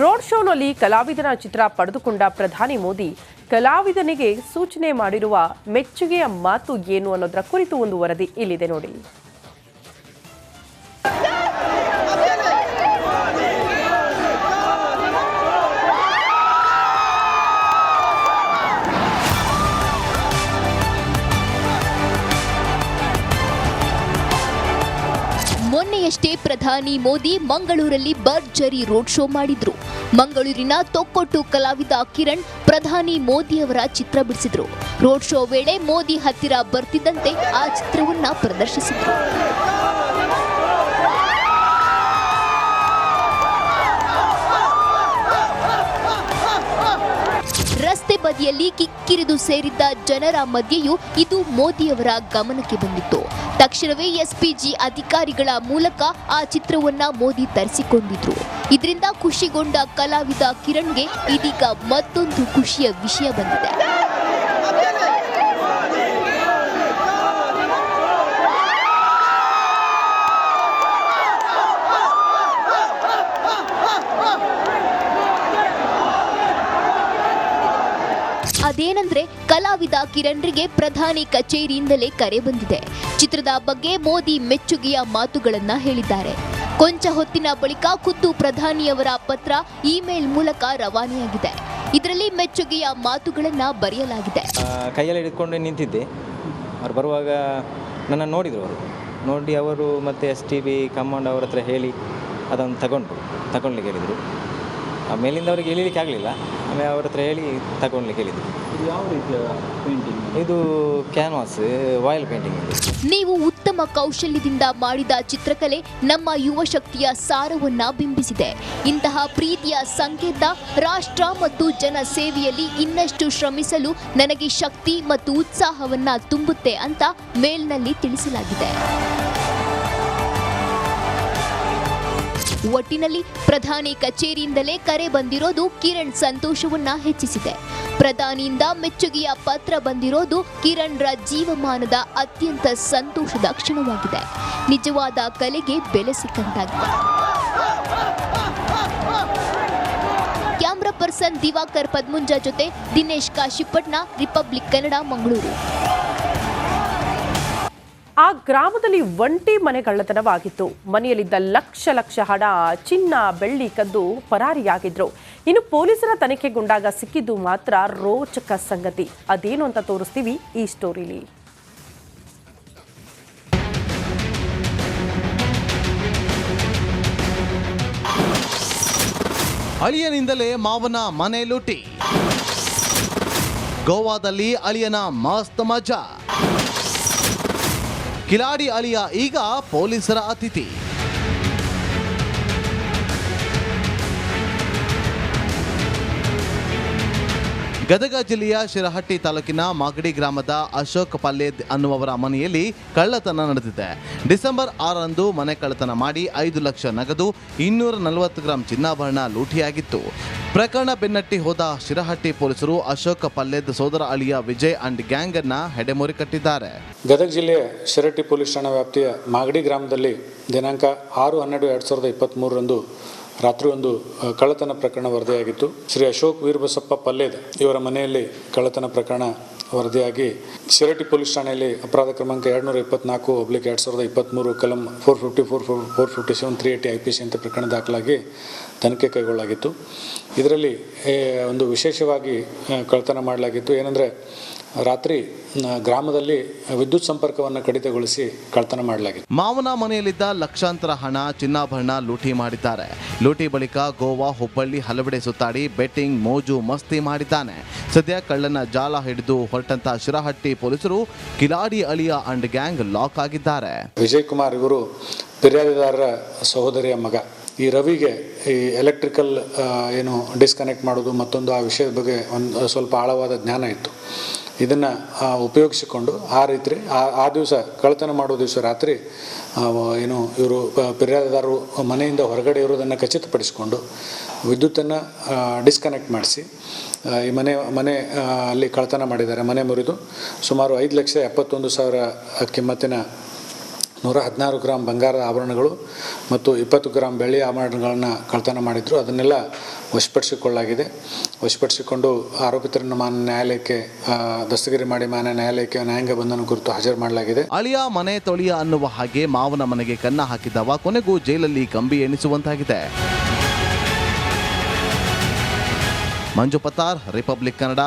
Road ಶೋನಲ್ಲಿ ಕಲಾವಿದನ ಚಿತ್ರ ಪಡೆದುಕೊಂಡ ಪ್ರಧಾನಿ ಮೋದಿ ಕಲಾವಿದನಿಗೆ ಸೂಚನೆ ಮಾಡಿರುವ ಮೆಚ್ಚುಗೆಯ ಮಾತು ಏನು ಅನ್ನೋದರ ಕುರಿತು ಒಂದು ವರದಿ ಇಲ್ಲಿದೆ ನೋಡಿ. ಮೊನ್ನೆಯಷ್ಟೇ ಪ್ರಧಾನಿ ಮೋದಿ ಮಂಗಳೂರಲ್ಲಿ ಭರ್ಜರಿ ರೋಡ್ ಶೋ ಮಾಡಿದ್ರು. ಮಂಗಳೂರಿನ ತೊಕ್ಕೊಟ್ಟು ಕಲಾವಿದ ಕಿರಣ್ ಪ್ರಧಾನಿ ಮೋದಿಯವರ ಚಿತ್ರ ಬಿಡಿಸಿದ್ರು. ರೋಡ್ ಶೋ ವೇಳೆ ಮೋದಿ ಹತ್ತಿರ ಬರ್ತಿದ್ದಂತೆ ಆ ಚಿತ್ರವನ್ನ ಪ್ರದರ್ಶಿಸಿದ್ರು. ರಸ್ತೆ ಬದಿಯಲ್ಲಿ ಕಿಕ್ಕಿರಿದು ಸೇರಿದ್ದ ಜನರ ಮಧ್ಯೆಯೂ ಇದು ಮೋದಿಯವರ ಗಮನಕ್ಕೆ ಬಂದಿತ್ತು. ತಕ್ಷಣವೇ ಎಸ್ಪಿಜಿ ಅಧಿಕಾರಿಗಳ ಮೂಲಕ ಆ ಚಿತ್ರವನ್ನ ಮೋದಿ ತರಿಸಿಕೊಂಡಿದ್ರು. ಇದರಿಂದ ಖುಷಿಗೊಂಡ ಕಲಾವಿದ ಕಿರಣ್ಗೆ ಇದೀಗ ಮತ್ತೊಂದು ಖುಷಿಯ ವಿಷಯ ಬಂದಿದೆ. ಅದೇನೆಂದ್ರೆ ಕಲಾವಿದ ಕಿರಣ್ರಿಗೆ ಪ್ರಧಾನಿ ಕಚೇರಿಯಿಂದಲೇ ಕರೆ ಬಂದಿದೆ. ಚಿತ್ರದ ಬಗ್ಗೆ ಮೋದಿ ಮೆಚ್ಚುಗೆಯ ಮಾತುಗಳನ್ನ ಹೇಳಿದ್ದಾರೆ. ಕೊಂಚ ಹೊತ್ತಿನ ಬಳಿಕ ಖುದ್ದು ಪ್ರಧಾನಿಯವರ ಪತ್ರ ಇಮೇಲ್ ಮೂಲಕ ರವಾನೆಯಾಗಿದೆ. ಇದರಲ್ಲಿ ಮೆಚ್ಚುಗೆಯ ಮಾತುಗಳನ್ನ ಬರೆಯಲಾಗಿದೆ. ಕೈಯಲ್ಲಿ ಹಿಡ್ಕೊಂಡು ನಿಂತಿದ್ದೆ. ಅವ್ರು ಬರುವಾಗ ನನ್ನ ನೋಡಿದರು. ನೋಡಿ ಅವರು ಮತ್ತೆ STB ಕಮಾಂಡ್ ಅವ್ರ ಹತ್ರ ಹೇಳಿ ಅದನ್ನು ತಗೊಳ್ಳಿಕ್ಕೆ ಹೇಳಿದರು. ಮೇಲಿಂದ ಅವರಿಗೆ ಹೇಳಿಲಿಕ್ಕೆ ಆಗಲಿಲ್ಲ. ಆಮೇಲೆ ಅವ್ರ ಹತ್ರ ಹೇಳಿ ತಗೊಳ್ಳಿಕ್ಕೆ ಹೇಳಿದರು. ಯಾವ ರೀತಿಯ ಪೇಂಟಿಂಗ್? ಇದು ಕ್ಯಾನ್ವಾಸ್ ವಾಯಿಲ್ ಪೇಂಟಿಂಗ್. ನೀವು ಉತ್ತಮ ಕೌಶಲ್ಯದಿಂದ ಮಾಡಿದ ಚಿತ್ರಕಲೆ ನಮ್ಮ ಯುವ ಶಕ್ತಿಯ ಸಾರವನ್ನ ಬಿಂಬಿಸಿದೆ. ಇಂತಹ ಪ್ರೀತಿಯ ಸಂಕೇತ ರಾಷ್ಟ್ರ ಮತ್ತು ಜನ ಸೇವೆಯಲ್ಲಿ ಇನ್ನಷ್ಟು ಶ್ರಮಿಸಲು ನನಗೆ ಶಕ್ತಿ ಮತ್ತು ಉತ್ಸಾಹವನ್ನ ತುಂಬುತ್ತೆ ಅಂತ ಮೇಲ್ನಲ್ಲಿ ತಿಳಿಸಲಾಗಿದೆ. ಒಟ್ಟಿನಲ್ಲಿ ಪ್ರಧಾನಿ ಕಚೇರಿಯಿಂದಲೇ ಕರೆ ಬಂದಿರೋದು ಕಿರಣ್ ಸಂತೋಷವನ್ನ ಹೆಚ್ಚಿಸಿದೆ. ಪ್ರಧಾನಿಯಿಂದ ಮೆಚ್ಚುಗೆಯ ಪತ್ರ ಬಂದಿರೋದು ಕಿರಣ್ರ ಜೀವಮಾನದ ಅತ್ಯಂತ ಸಂತೋಷದ ಕ್ಷಣವಾಗಿದೆ. ನಿಜವಾದ ಕಲೆಗೆ ಬೆಲೆ ಸಿಕ್ಕಂತಾಗಿದೆ. ಕ್ಯಾಮ್ರಾ ಪರ್ಸನ್ ದಿವಾಕರ್ ಪದ್ಮುಂಜ ಜೊತೆ ದಿನೇಶ್ ಕಾಶಿಪಟ್ನ, ರಿಪಬ್ಲಿಕ್ ಕನ್ನಡ, ಮಂಗಳೂರು. ಆ ಗ್ರಾಮದಲ್ಲಿ ಒಂಟಿ ಮನೆ ಕಳ್ಳತನವಾಗಿತ್ತು. ಮನೆಯಲ್ಲಿದ್ದ ಲಕ್ಷ ಹಣ, ಚಿನ್ನ, ಬೆಳ್ಳಿ ಕದ್ದು ಪರಾರಿಯಾಗಿದ್ರು. ಇನ್ನು ಪೊಲೀಸರ ತನಿಖೆಗೊಂಡಾಗ ಸಿಕ್ಕಿದ್ದು ಮಾತ್ರ ರೋಚಕ ಸಂಗತಿ. ಅದೇನು ಅಂತ ತೋರಿಸ್ತೀವಿ ಈ ಸ್ಟೋರಿಲಿ. ಅಳಿಯನಿಂದಲೇ ಮಾವನ ಮನೆ ಲೂಟಿ. ಗೋವಾದಲ್ಲಿ ಅಳಿಯನ ಮಸ್ತ್ ಮಜಾ. ಕಿಲಾಡಿ ಅಳಿಯ ಈಗ ಪೊಲೀಸರ ಅತಿಥಿ. ಗದಗ ಜಿಲ್ಲೆಯ ಶಿರಹಟ್ಟಿ ತಾಲೂಕಿನ ಮಾಗಡಿ ಗ್ರಾಮದ ಅಶೋಕ್ ಪಲ್ಲೇದ್ ಅನ್ನುವವರ ಮನೆಯಲ್ಲಿ ಕಳ್ಳತನ ನಡೆದಿದೆ. ಡಿಸೆಂಬರ್ 6ರಂದು ಮನೆ ಕಳ್ಳತನ ಮಾಡಿ 5 ಲಕ್ಷ ನಗದು, 240 ಗ್ರಾಂ ಚಿನ್ನಾಭರಣ ಲೂಟಿಯಾಗಿತ್ತು. ಪ್ರಕರಣ ಬೆನ್ನಟ್ಟಿ ಹೋದ ಶಿರಹಟ್ಟಿ ಪೊಲೀಸರು ಅಶೋಕ್ ಪಲ್ಲೇದ್ ಸೋದರ ಅಳಿಯ ವಿಜಯ್ ಅಂಡ್ ಗ್ಯಾಂಗ್ ಅನ್ನ ಹೆಡೆಮುರಿ ಕಟ್ಟಿದ್ದಾರೆ. ಗದಗ ಜಿಲ್ಲೆಯ ಶಿರಹಟ್ಟಿ ಪೊಲೀಸ್ ಠಾಣಾ ವ್ಯಾಪ್ತಿಯ ಮಾಗಡಿ ಗ್ರಾಮದಲ್ಲಿ ದಿನಾಂಕ 6/12/2023ರಂದು ರಾತ್ರಿ ಒಂದು ಕಳ್ಳತನ ಪ್ರಕರಣ ವರದಿಯಾಗಿತ್ತು. ಶ್ರೀ ಅಶೋಕ್ ವೀರಬಸಪ್ಪ ಪಲ್ಲೇದ್ ಇವರ ಮನೆಯಲ್ಲಿ ಕಳ್ಳತನ ಪ್ರಕರಣ ವರದಿಯಾಗಿ ಶಿರಹಟ್ಟಿ ಪೊಲೀಸ್ ಠಾಣೆಯಲ್ಲಿ ಅಪರಾಧ ಕ್ರಮಾಂಕ 224/2023 ಕಲಂ 454, 457, 380 IPC ಅಂತ ಪ್ರಕರಣ ದಾಖಲಾಗಿ ತನಿಖೆ ಕೈಗೊಳ್ಳಲಾಗಿತ್ತು. ಇದರಲ್ಲಿ ಒಂದು ವಿಶೇಷವಾಗಿ ಕಳ್ಳತನ ಮಾಡಲಾಗಿತ್ತು. ಏನಂದರೆ ರಾತ್ರಿ ಗ್ರಾಮದಲ್ಲಿ ವಿದ್ಯುತ್ ಸಂಪರ್ಕವನ್ನು ಕಡಿತಗೊಳಿಸಿ ಕಳ್ಳತನ ಮಾಡಲಾಗಿತ್ತು. ಮಾವನ ಮನೆಯಲ್ಲಿದ್ದ ಲಕ್ಷಾಂತರ ಹಣ, ಚಿನ್ನಾಭರಣ ಲೂಟಿ ಮಾಡಿದ್ದಾರೆ. ಲೂಟಿ ಬಳಿಕ ಗೋವಾ, ಹುಬ್ಬಳ್ಳಿ ಹಲವೆಡೆ ಸುತ್ತಾಡಿ ಬೆಟ್ಟಿಂಗ್, ಮೋಜು, ಮಸ್ತಿ ಮಾಡಿದ್ದಾನೆ. ಸದ್ಯ ಕಳ್ಳನ ಜಾಲ ಹಿಡಿದು ಹೊರಟಂತ ಶಿರಹಟ್ಟಿ ಪೊಲೀಸರು ಕಿಲಾಡಿ ಅಳಿಯ ಅಂಡ್ ಗ್ಯಾಂಗ್ ಲಾಕ್ ಆಗಿದ್ದಾರೆ. ವಿಜಯ್ ಕುಮಾರ್ ಇವರು ಫಿರ್ಯಾದಿದಾರರ ಸಹೋದರಿಯ ಮಗ. ಈ ರವಿಗೆ ಈ ಎಲೆಕ್ಟ್ರಿಕಲ್ ಡಿಸ್ಕನೆಕ್ಟ್ ಮಾಡೋದು ಮತ್ತೊಂದು ಆ ವಿಷಯದ ಬಗ್ಗೆ ಒಂದು ಸ್ವಲ್ಪ ಆಳವಾದ ಜ್ಞಾನ ಇತ್ತು. ಇದನ್ನು ಉಪಯೋಗಿಸಿಕೊಂಡು ಆ ದಿವಸ ಕಳ್ಳತನ ಮಾಡೋ ದಿವಸ ರಾತ್ರಿ ಇವರು ಫಿರ್ಯಾದಿದಾರರು ಮನೆಯಿಂದ ಹೊರಗಡೆ ಇರೋದನ್ನು ಖಚಿತಪಡಿಸಿಕೊಂಡು ವಿದ್ಯುತ್ತನ್ನು ಡಿಸ್ಕನೆಕ್ಟ್ ಮಾಡಿಸಿ ಈ ಮನೆ ಅಲ್ಲಿ ಕಳ್ಳತನ ಮಾಡಿದ್ದಾರೆ. ಮನೆ ಮುರಿದು ಸುಮಾರು 5,71,000 ಕಿಮ್ಮತ್ತಿನ 116 ಗ್ರಾಂ ಬಂಗಾರದ ಆಭರಣಗಳು ಮತ್ತು 20 ಗ್ರಾಂ ಬೆಳ್ಳಿ ಆಭರಣಗಳನ್ನು ಕಳ್ಳತನ ಮಾಡಿದ್ರು. ಅದನ್ನೆಲ್ಲ ವಶಪಡಿಸಿಕೊಳ್ಳಲಾಗಿದೆ. ವಶಪಡಿಸಿಕೊಂಡು ಆರೋಪಿತರನ್ನು ಮಾನ್ಯ ನ್ಯಾಯಾಲಯಕ್ಕೆ ದಸ್ತಗಿರಿ ಮಾಡಿ ಮಾನ್ಯ ನ್ಯಾಯಾಲಯಕ್ಕೆ ನ್ಯಾಯಾಂಗ ಬಂಧನ ಕುರಿತು ಹಾಜರು ಮಾಡಲಾಗಿದೆ. ಅಳಿಯ ಮನೆ ತೊಳೆಯ ಅನ್ನುವ ಹಾಗೆ ಮಾವನ ಮನೆಗೆ ಕನ್ನ ಹಾಕಿದವ ಕೊನೆಗೂ ಜೈಲಲ್ಲಿ ಕಂಬಿ ಎಣಿಸುವಂತಾಗಿದೆ. ಮಂಜು ಪತ್ತಾರ್, ರಿಪಬ್ಲಿಕ್ ಕನ್ನಡ.